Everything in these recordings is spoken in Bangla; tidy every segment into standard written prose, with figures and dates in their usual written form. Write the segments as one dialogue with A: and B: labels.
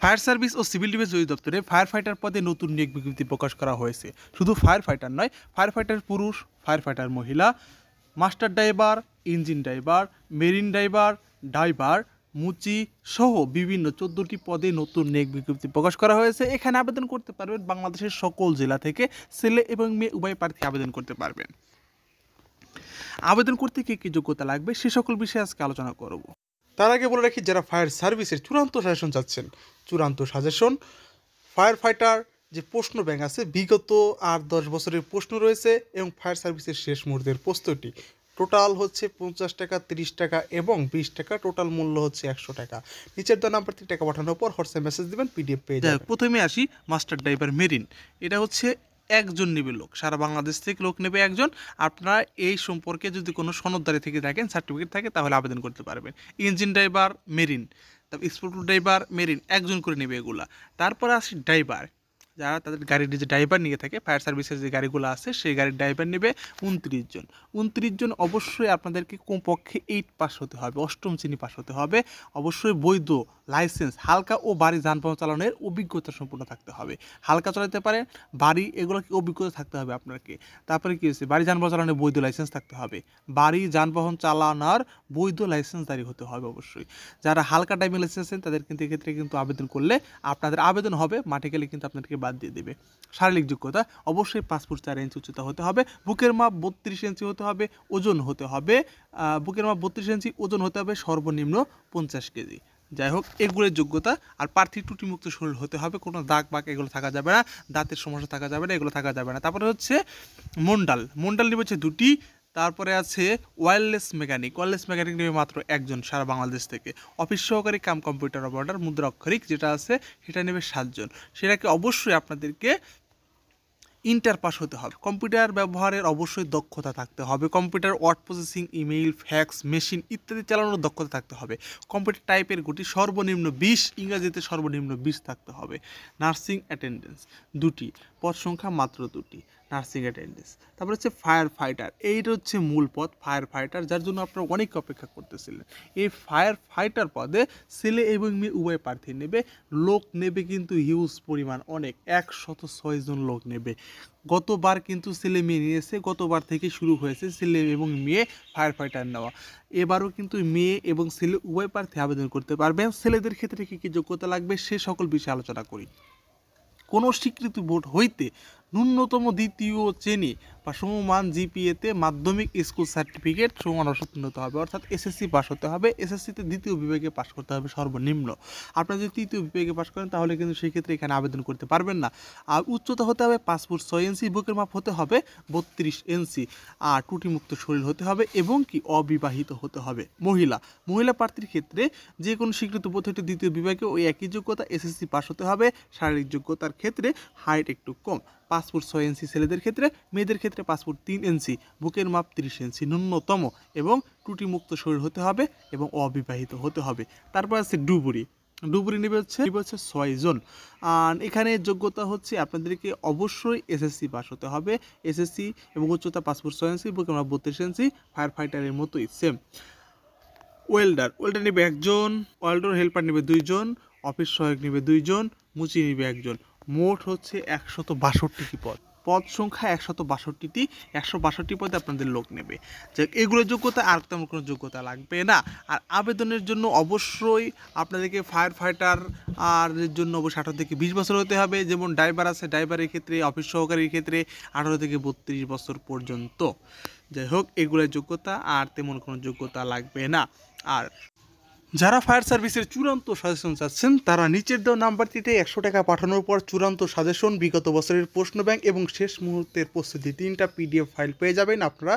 A: ফায়ার সার্ভিস ও সিভিল ডিফেন্স অধিদপ্তরে ফায়ার ফাইটার পদে নতুন নিয়োগ বিজ্ঞপ্তি প্রকাশ করা হয়েছে। শুধু ফায়ার ফাইটার নয়, ফায়ার ফাইটার পুরুষ, ফায়ার ফাইটার মহিলা, master driver, engine driver, marine driver, driver, মুচি সহ বিভিন্ন 14টি পদে নতুন নিয়োগ বিজ্ঞপ্তি প্রকাশ করা হয়েছে। এখানে আবেদন করতে পারবেন বাংলাদেশের সকল জেলা থেকে। ছেলে এবং মেয়ে উভয় প্রার্থী আবেদন করতে পারবেন। আবেদন করতে কী যোগ্যতা লাগবে সে সকল বিষয়ে আজকে আলোচনা করব। তার আগে বলে রাখি, যারা ফায়ার সার্ভিসের চূড়ান্ত সাজেশন চাচ্ছেন, চূড়ান্ত সাজেশন ফায়ার ফাইটার যে প্রশ্ন ব্যাংক আছে, বিগত 8-10 বছরের প্রশ্ন রয়েছে এবং ফায়ার সার্ভিসের শেষ মুহূর্তের প্রস্তুতি, টোটাল হচ্ছে 50 টাকা, 30 টাকা এবং 20 টাকা, টোটাল মূল্য হচ্ছে 100 টাকা। নিচের দেওয়া নাম্বার থেকে টাকা পাঠানোর পর হোয়াটসঅ্যাপ মেসেজ দেবেন, পিডিএফ পেয়ে যাবেন। প্রথমে আসি মাস্টার ড্রাইভার মেরিন। এটা হচ্ছে একজন নেবে লোক, সারা বাংলাদেশ থেকে লোক নেবে একজন। আপনারা এই সম্পর্কে যদি কোনো সনদদারি থেকে থাকেন, সার্টিফিকেট থাকে, তাহলে আবেদন করতে পারবেন। ইঞ্জিন ড্রাইভার মেরিন, তারপর স্পোর্ট ড্রাইভার মেরিন, একজন করে নেবে এগুলা। তারপরে আসি ড্রাইভার, যারা তাদের গাড়ির যে ড্রাইভার নিয়ে থাকে, ফায়ার সার্ভিসের যে গাড়িগুলো আছে সেই গাড়ির ড্রাইভার নেবে 29 জন। 29 জন অবশ্যই আপনাদেরকে কমপক্ষে 8 পাস হতে হবে, 8ম শ্রেণী পাস হতে হবে। অবশ্যই বৈধ লাইসেন্স, হালকা ও ভারী যানবাহন চালানোর অভিজ্ঞতা সম্পূর্ণ থাকতে হবে। হালকা চালাতে পারেন, ভারী এগুলো অভিজ্ঞতা থাকতে হবে আপনাকে। তারপরে কী হচ্ছে, ভারী যানবাহন চালানোর বৈধ লাইসেন্স থাকতে হবে। ভারী যানবাহন চালানোর বৈধ লাইসেন্সধারী হতে হবে অবশ্যই। যারা হালকা ড্রাইভিং লাইসেন্স আছেন তাদের কিন্তু এক্ষেত্রে কিন্তু আবেদন করলে আপনাদের আবেদন হবে, মাঠে গেলে কিন্তু আপনাদেরকে বাদ দিয়ে দেবে। শারীরিক যোগ্যতা অবশ্যই 5 ফুট 4 ইঞ্চি উচ্চতা হতে হবে, বুকের মাপ 32 ইঞ্চি হতে হবে, ওজন হতে হবে বুকের মাপ 32 ইঞ্চি, ওজন হতে হবে সর্বনিম্ন 50 কেজি। যাই হোক, এগুলোর যোগ্যতা। আর প্রার্থী ত্রুটিমুক্ত শরীর হতে হবে, কোনো দাগ বাগ এগুলো থাকা যাবে না, দাঁতের সমস্যা থাকা যাবে না, এগুলো থাকা যাবে না। তারপরে হচ্ছে মন্ডাল নিবে হচ্ছে 2টি। তারপরে আছে ওয়্যারলেস মেকানিক নেবে মাত্র একজন সারা বাংলাদেশ থেকে। অফিস সহকারী কাম কম্পিউটার অপারেটর মুদ্রা অক্ষরিক যেটা আছে সেটা নেবে 7 জন। সেটাকে অবশ্যই আপনাদেরকে ইন্টার পাস হতে হবে। কম্পিউটার ব্যবহারের অবশ্যই দক্ষতা থাকতে হবে। Computer word processing, email, fax, machine ইত্যাদি চালানোর দক্ষতা থাকতে হবে। কম্পিউটার টাইপের গতি সর্বনিম্ন 20, ইংরেজিতে সর্বনিম্ন 20 থাকতে হবে। নার্সিং অ্যাটেন্ডেন্স 2টি, পদ সংখ্যা মাত্র 2টি, নার্সিং অ্যাটেন্ডেন্স। তারপরে হচ্ছে ফায়ার ফাইটার, এইটা হচ্ছে মূল পদ ফায়ার ফাইটার, যার জন্য আপনারা অনেক অপেক্ষা করতেছিলেন। এই ফায়ার ফাইটার পদে ছেলে এবং মেয়ে উভয় প্রার্থী নেবে। লোক নেবে কিন্তু হিউজ পরিমাণ, অনেক, 106 জন লোক নেবে। গতবার কিন্তু ছেলে মেয়ে নিয়েছে, গতবার থেকে শুরু হয়েছে ছেলে এবং মেয়ে ফায়ার ফাইটার নেওয়া। এবারও কিন্তু মেয়ে এবং ছেলে উভয় প্রার্থী আবেদন করতে পারবেন। ছেলেদের ক্ষেত্রে কী কী যোগ্যতা লাগবে সে সকল বিষয়ে আলোচনা করি। কোনো স্বীকৃত বোর্ড হইতে ন্যূনতম 2য় শ্রেণী বা সমমান জিপিএতে মাধ্যমিক স্কুল সার্টিফিকেট সমান উত্তীর্ণ হতে হবে, অর্থাৎ এসএসসি পাস হতে হবে। এসএসসিতে 2য় বিভাগে পাস করতে হবে সর্বনিম্ন। আপনারা যদি 3য় বিভাগে পাস করেন তাহলে কিন্তু সেই ক্ষেত্রে এখানে আবেদন করতে পারবেন না। আর উচ্চতা হতে হবে 5 ফুট 6 ইঞ্চি, বুকের মাপ হতে হবে 32 ইঞ্চি, আর ত্রুটিমুক্ত শরীর হতে হবে এবং কি অবিবাহিত হতে হবে। মহিলা প্রার্থীর ক্ষেত্রে যে কোনো স্বীকৃত বোর্ড হতে 2য় বিভাগে ওই একই যোগ্যতা, এসএসসি পাস হতে হবে। শারীরিক যোগ্যতার ক্ষেত্রে হাইট একটু কম, 5 ফুট 6 ইঞ্চি ছেলেদের ক্ষেত্রে, মেয়েদের ক্ষেত্রে 5 ফুট 3 ইঞ্চি, বুকের মাপ 30 ইঞ্চি ন্যূনতম এবং ত্রুটিমুক্ত শরীর হতে হবে এবং অবিবাহিত হতে হবে। তারপর আছে ডুবুরি নেবে হচ্ছে 6 জন। আর এখানে যোগ্যতা হচ্ছে আপনাদেরকে অবশ্যই এসএসসি পাস হতে হবে। এসএসসি এবং উচ্চতা 5 ফুট 6 ইঞ্চি, বুকের মাপ 32 ইঞ্চি, ফায়ার ফাইটারের মতোই সেম। ওয়েল্ডার নেবে 1 জন, ওয়েল্ডার হেল্পার নেবে 2 জন, অফিস সহায়ক নেবে 2 জন, মুচি নেবে 1 জন। মোট হচ্ছে 162টি পদ সংখ্যা 162টি, 162টি পদে আপনাদের লোক নেবে। যাক, এগুলো যোগ্যতা, আর তেমন কোনো যোগ্যতা লাগবে না। আর আবেদনের জন্য অবশ্যই আপনাদেরকে ফায়ার ফাইটার আর এর জন্য অবশ্যই 18 থেকে 20 বছর হতে হবে। যেমন ড্রাইভার আছে, ড্রাইভারের ক্ষেত্রে, অফিস সহকারীর ক্ষেত্রে 18 থেকে 32 বছর পর্যন্ত। যাই হোক, এগুলোর যোগ্যতা, আর তেমন কোনো যোগ্যতা লাগবে না। আর যারা ফায়ার সার্ভিসের চূড়ান্ত সাজেশন চাচ্ছেন তারা নিচের দেওয়া নাম্বারটিতে 100 টাকা পাঠানোর পর চূড়ান্ত সাজেশন, বিগত বছরের প্রশ্ন ব্যাংক এবং শেষ মুহূর্তের প্রস্তুতি 3টা পিডিএফ ফাইল পেয়ে যাবেন। আপনারা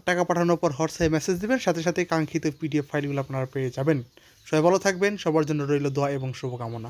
A: টাকা পাঠানোর পর হোয়াটসঅ্যাপে মেসেজ দেবেন, সাথে সাথে কাঙ্ক্ষিত পিডিএফ ফাইলগুলো আপনারা পেয়ে যাবেন। সবাই ভালো থাকবেন, সবার জন্য রইল দোয়া এবং শুভকামনা।